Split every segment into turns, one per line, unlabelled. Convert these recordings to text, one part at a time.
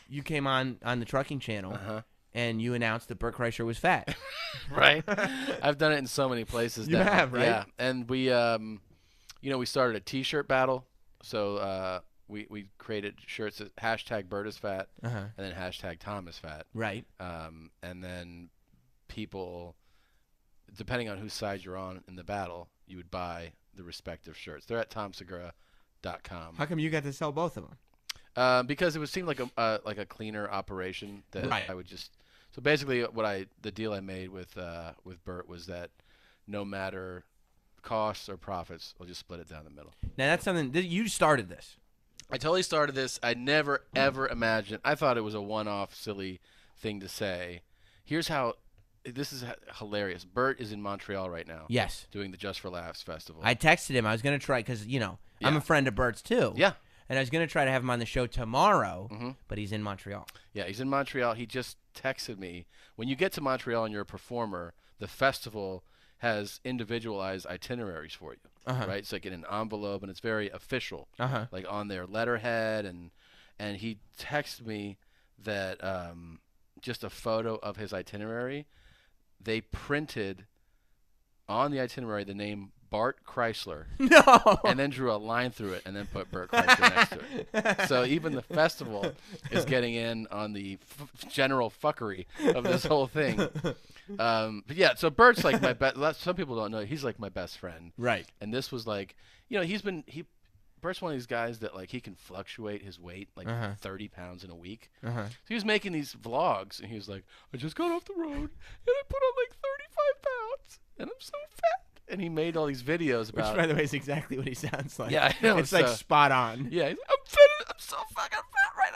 you came on the trucking channel and you announced that Bert Kreischer was fat.
Right. I've done it in so many places.
You have, right?
Yeah, and we we started a T-shirt battle. So we created shirts that hashtag Bert is fat and then hashtag Tom is fat.
Right.
And then people, depending on whose side you're on in the battle, you would buy the respective shirts. They're at tomsegura.com.
How come you got to sell both of them?
Because it would seem like a cleaner operation that I would just. So basically, the deal I made with Bert was that no matter costs or profits, we'll just split it down the middle.
Now that's something you started this.
I totally started this. I never ever imagined. I thought it was a one-off, silly thing to say. Here's how. This is hilarious. Bert is in Montreal right now.
Yes.
Doing the Just for Laughs festival.
I texted him. I was going to try because I'm a friend of Bert's too.
Yeah.
And I was going to try to have him on the show tomorrow, but he's in Montreal.
Yeah, he's in Montreal. He just texted me. When you get to Montreal and you're a performer, the festival has individualized itineraries for you, right? It's like in an envelope, and it's very official, like on their letterhead. And he texted me that just a photo of his itinerary. They printed on the itinerary the name Bart Kreisler.
No.
And then drew a line through it and then put Bert Kreisler next to it. So even the festival is getting in on the general fuckery of this whole thing. But yeah, so Bert's like my best. Some people don't know. He's like my best friend.
Right.
And this was like, Bert's one of these guys that like he can fluctuate his weight like 30 pounds in a week. So he was making these vlogs and he was like, I just got off the road and I put on like 35 pounds and I'm so fat. And he made all these videos about.
Which, by the way, is exactly what he sounds like.
Yeah, I know.
It's like spot on.
Yeah, he's like, I'm fat. I'm so fucking fat right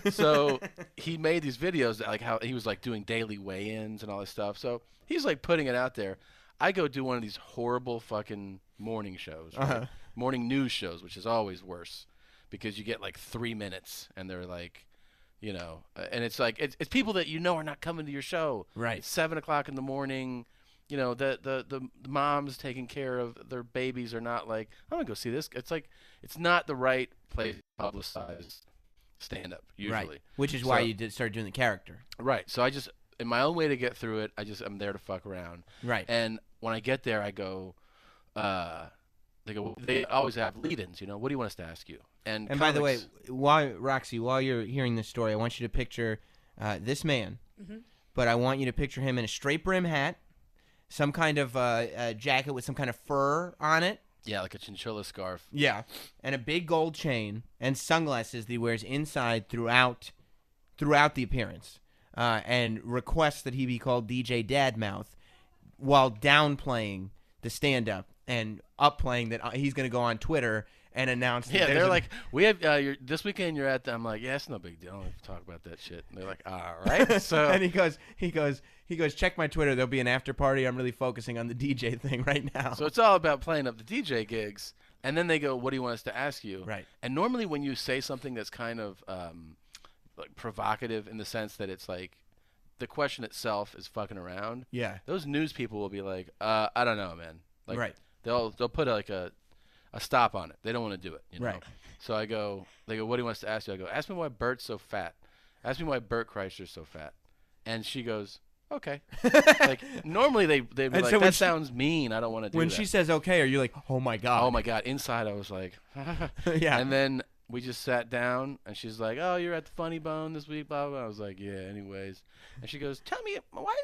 now. So he made these videos that, like how he was like doing daily weigh-ins and all this stuff. So he's like putting it out there. I go do one of these horrible fucking morning shows, right? Morning news shows, which is always worse because you get like 3 minutes and they're like, and it's like it's people that are not coming to your show.
Right.
It's 7 o'clock in the morning. The moms taking care of their babies are not like, I'm going to go see this. It's like, it's not the right place to publicize stand-up, usually.
Right. Which is why you started doing the character.
Right. So I just, in my own way to get through it, I'm there to fuck around.
Right.
And when I get there, I go, they always have lead-ins, what do you want us to ask you? And
by the way, Roxy, while you're hearing this story, I want you to picture this man, but I want you to picture him in a straight brim hat, some kind of jacket with some kind of fur on it.
Yeah, like a chinchilla scarf.
Yeah, and a big gold chain and sunglasses that he wears inside throughout the appearance, and requests that he be called DJ Dadmouth while downplaying the stand-up and upplaying that he's going to go on Twitter and announce that
they're like, we have this weekend you're at I'm like, yeah, it's no big deal. I don't have to talk about that shit. And they're like, all right. So
and he goes, check my Twitter. There'll be an after party. I'm really focusing on the DJ thing right now.
So it's all about playing up the DJ gigs. And then they go, what do you want us to ask you?
Right.
And normally when you say something that's kind of like provocative in the sense that it's like the question itself is fucking around.
Yeah.
Those news people will be like, I don't know, man. Like,
right.
They'll put like a stop on it. They don't want to do it.
Right.
So they go, what do you want us to ask you? I go, ask me why Bert's so fat. Ask me why Bert Kreischer's so fat. And she goes, okay. Like normally they'd be like, that sounds mean. I don't want to do that.
When she says okay, are you like, oh my God?
Oh my God. Inside I was like,
yeah.
And then we just sat down and she's like, oh, you're at the Funny Bone this week, blah, blah, blah. I was like, yeah, anyways. And she goes, tell me, why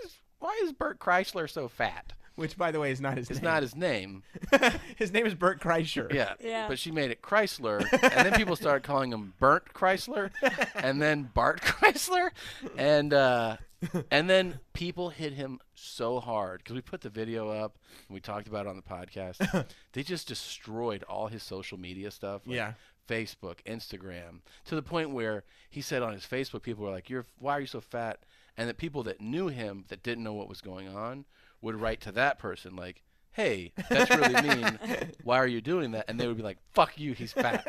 is Bert Kreischer so fat?
Which, by the way, is not his name.
It's not his name.
His name is Bert Kreischer.
Yeah. But she made it Chrysler. And then people started calling him Burnt Chrysler. And then Bart Chrysler. And then people hit him so hard. Because we put the video up. And we talked about it on the podcast. They just destroyed all his social media stuff. Like Facebook, Instagram. To the point where he said on his Facebook, people were like, why are you so fat? And the people that knew him that didn't know what was going on would write to that person like, hey, that's really mean. Why are you doing that? And they would be like, fuck you, he's fat.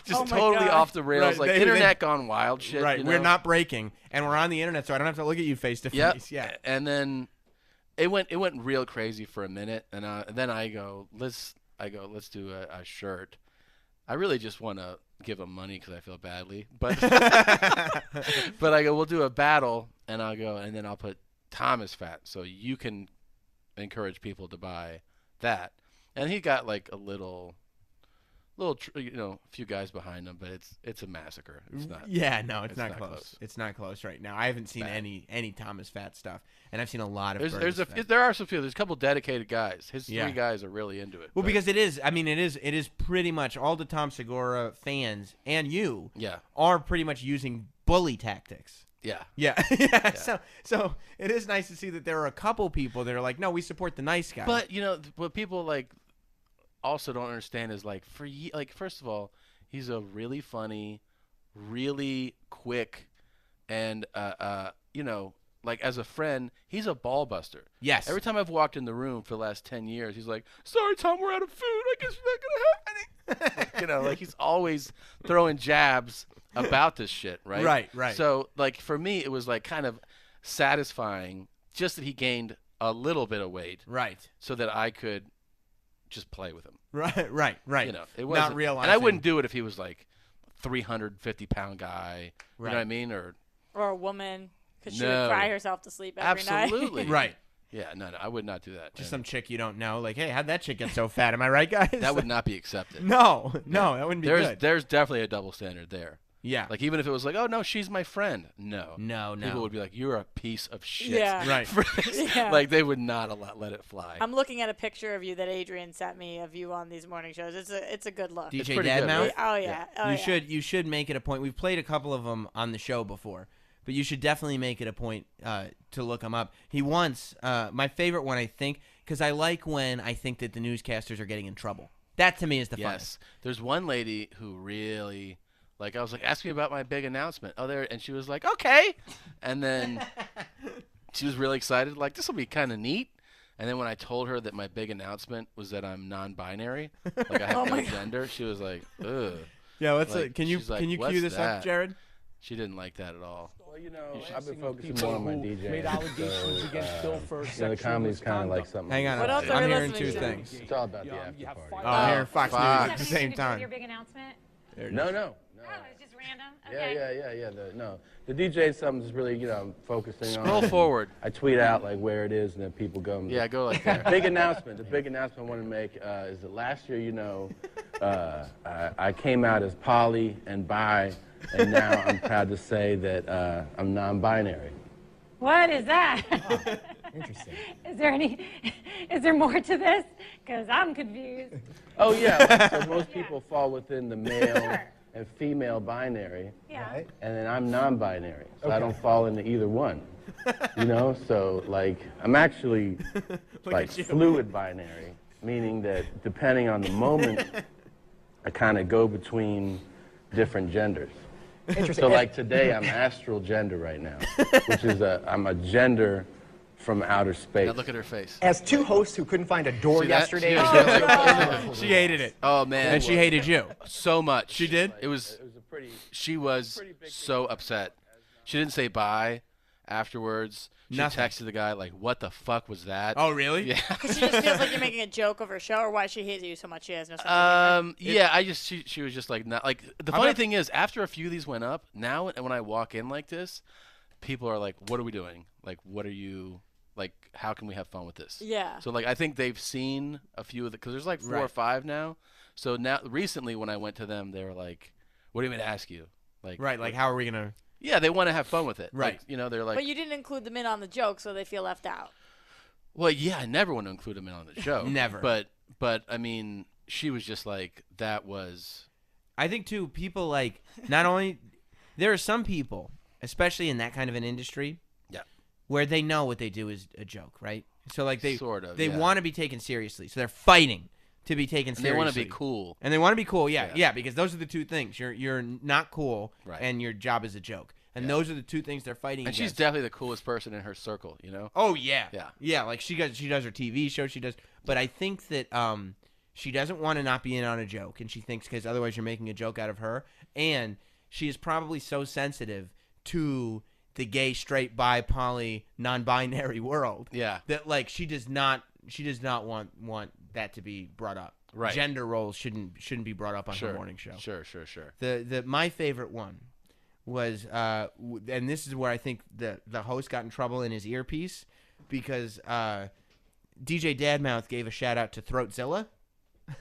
Just totally off the rails, like internet gone wild shit.
Right, we're not breaking, and we're on the internet, so I don't have to look at you face to face. Yeah.
And then it went real crazy for a minute, and then I go, let's do a shirt. I really just want to give them money because I feel badly. But but I go, we'll do a battle, and I'll go, and then I'll put Tom is fat, so you can encourage people to buy that. And he got like a little, a few guys behind him, but it's a massacre. It's not.
Yeah, no, it's not close. It's not close right now. I haven't seen any Thomas Fat stuff, and I've seen a lot of.
There are some few. There's a couple dedicated guys. His 3 guys are really into it.
Well, because it is. I mean, it is pretty much all the Tom Segura fans and you. Are pretty much using bully tactics. Yeah. So it is nice to see that there are a couple people that are like, no, we support the nice guy.
But what people like also don't understand is like first of all, he's a really funny, really quick, and like as a friend, he's a ball buster.
Yes.
Every time I've walked in the room for the last 10 years, he's like, "Sorry, Tom, we're out of food. I guess we're not gonna have any." Like he's always throwing jabs about this shit, right?
Right.
So like for me, it was like kind of satisfying just that he gained a little bit of weight,
right? So
that I could just play with him.
Right.
It wasn't
not realizing.
And I wouldn't do it if he was like 350-pound guy. You know what I mean? Or
a woman, because she would cry herself to sleep every night.
Absolutely.
Right.
Yeah, no, I would not do that.
Just some chick you don't know. Like, hey, how'd that chick get so fat? Am I right, guys?
That would not be accepted.
No, that wouldn't be good.
There's definitely a double standard there.
Yeah.
Like, even if it was like, oh, no, she's my friend. No. People would be like, you're a piece of shit.
Yeah.
Right.
Yeah.
Like, they would not let it fly.
I'm looking at a picture of you that Adrian sent me of you on these morning shows. It's a good look.
DJ Dadmouth?
Oh, yeah.
You should make it a point. We've played a couple of them on the show before, but you should definitely make it a point to look him up. He once, my favorite one, I think, because I like when I think that the newscasters are getting in trouble. That, to me, is the funnest.
There's one lady who really... Like, I was like, ask me about my big announcement. Oh, there. And she was like, okay. And then she was really excited. Like, this will be kind of neat. And then when I told her that my big announcement was that I'm non-binary, like I have no gender, she was like, ugh.
Yeah, can you cue this up, Jared?
She didn't like that at all.
Well, I've been focusing more on my DJ. Made allegations against Bill First. The comedy's kind of like something.
Hang on.
What else are
I'm
we
hearing
listening
two
to?
things.
It's all about the after party.
Oh, I'm hearing Fox News at the same time.
Your big announcement?
No.
Oh, it's just random? Okay.
Yeah. The DJ is something that's really, I'm focusing on.
Scroll forward.
I tweet out like where it is, and then people go.
Yeah, go like that.
Big announcement. The big announcement I want to make is that last year, I came out as poly and bi, and now I'm proud to say that I'm non-binary.
What is that?
Oh, interesting.
Is there more to this? Because I'm confused.
Oh, yeah. So most people fall within the male and female binary.
Yeah.
Right? And then I'm non-binary. So I don't fall into either one. So like I'm actually like fluid binary, meaning that depending on the moment, I kind of go between different genders. Interesting. So like today, I'm astral gender right now, which is I'm a gender from outer space.
Now look at her face.
As two hosts who couldn't find a door yesterday.
She hated it.
Oh man.
And she hated you
so much.
She did?
She was so upset. She didn't say bye afterwards. She texted the guy like, "What the fuck was that?"
Oh, really?
Yeah.
Because she just feels like you're making a joke of her show, or why she hates you so much she has no sense of
humor. She was just like, not like. The funny thing is, after a few of these went up, now when I walk in like this, people are like, "What are we doing? Like, what are you like? How can we have fun with this?"
Yeah.
So like, I think they've seen a few of the because there's like 4 or 5 now. So now recently when I went to them, they were like, "What do you mean to ask you?" Like,
right. Like, how are we gonna?
Yeah, they want to have fun with it.
Right.
Like, they're like.
But you didn't include them in on the joke, so they feel left out.
Well, yeah, I never want to include them in on the show.
Never.
But I mean, she was just like, that was.
I think too, people like not only there are some people, especially in that kind of an industry, where they know what they do is a joke, right? So like they want to be taken seriously, so they're fighting to be taken seriously.
They want to be cool.
And they want to be cool, yeah, because those are the two things. You're not cool,
right, and
your job is a joke. And those are the two things they're fighting against.
And she's definitely the coolest person in her circle,
Oh, yeah.
Yeah.
Yeah, like she does her TV show, but I think that she doesn't want to not be in on a joke, and she thinks because otherwise you're making a joke out of her. And she is probably so sensitive to the gay, straight, bi, poly, non-binary world.
Yeah.
That like she does not want that to be brought up. gender roles shouldn't be brought up on her morning show.
Sure.
My favorite one was and this is where I think the host got in trouble in his earpiece because DJ Dadmouth gave a shout out to Throatzilla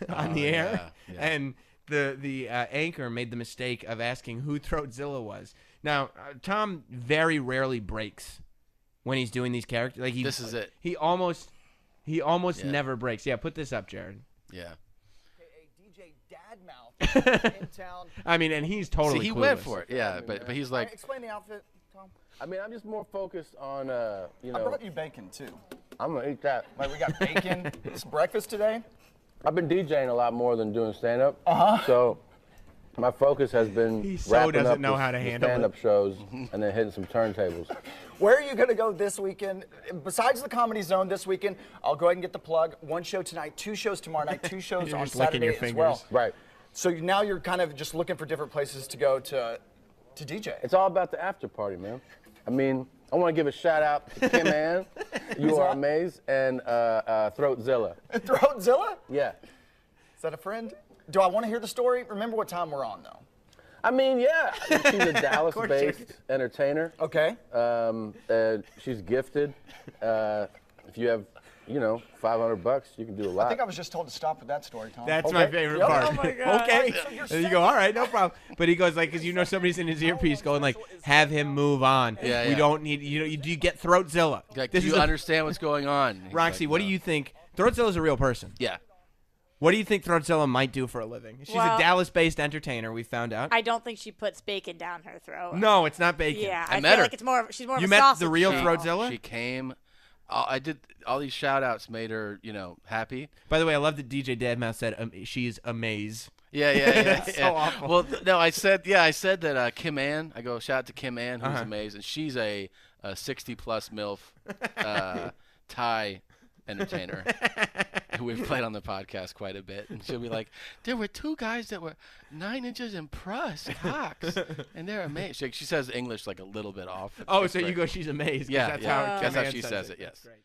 on the air, and the anchor made the mistake of asking who Throatzilla was. Now Tom very rarely breaks when he's doing these characters. Like
this is it.
He almost never breaks. Yeah, put this up, Jared.
Yeah.
DJ Dadmouth in town.
I mean, and he's totally.
See, he
clueless.
went for it. Yeah, but he's like.
Explain the outfit, Tom.
I mean, I'm just more focused on, you
I
know.
brought you bacon too.
I'm gonna eat that.
Like we got bacon. It's breakfast today.
I've been DJing a lot more than doing stand-up. So my focus has been
He so
wrapping
doesn't
up
know
the,
how to
the
handle
stand-up shows and then hitting some turntables.
Where are you going to go this weekend? Besides the Comedy Zone this weekend, I'll go ahead and get the plug. 1 show tonight, 2 shows tomorrow night, 2 shows
You're
on
just licking your
Saturday as well.
fingers.
Right.
So now you're kind of just looking for different places to go to DJ.
It's all about the after party, man. I mean, I want to give a shout out to Kim Ann, You Are Amazed, and Throatzilla.
Throatzilla?
Yeah.
Is that a friend? Do I want to hear the story? Remember what time we're on, though.
I mean, yeah. She's a Dallas-based entertainer.
Okay.
She's gifted. If you have, $500, you can do a lot.
I think I was just told to stop with that story, Tom.
That's
Okay.
my favorite
Yep.
part.
Oh my God.
Okay.
So you're
And you go, all right, no problem. But he goes like, because somebody's in his earpiece going like, have him move on.
Yeah,
We
yeah.
don't need, do you get Throatzilla?
Like,
This
do
is
you
a-
understand what's going on? He's
Roxy,
like,
what
no.
do you think? Throatzilla's a real person.
Yeah.
What do you think Throatzilla might do for a living? She's a
Well-
Dallas-based entertainer, we found out.
I don't think she puts bacon down her throat.
No, it's not bacon.
Yeah,
I
I
met
feel
her.
like it's more. She's more
You
of a
met
sausage
the real
girl.
Throatzilla?
She came. I did all these shout outs made her, happy.
By the way, I love that DJ Dadmouth said she's amazed.
Yeah.
That's so awful.
Well, no, I said that Kim Ann. I go shout out to Kim Ann, who's amazing. And she's a 60-plus MILF Thai entertainer who we've played on the podcast quite a bit. And she'll be like, there were 2 guys that were 9 inches in press cocks, and they're amazing. She says English like a little bit off.
Oh,
It's
so you
great.
go, she's amazed. 'cause
Yeah,
that's
yeah.
how
That's
Kim
how
Ann
she says it, yes.
That's great.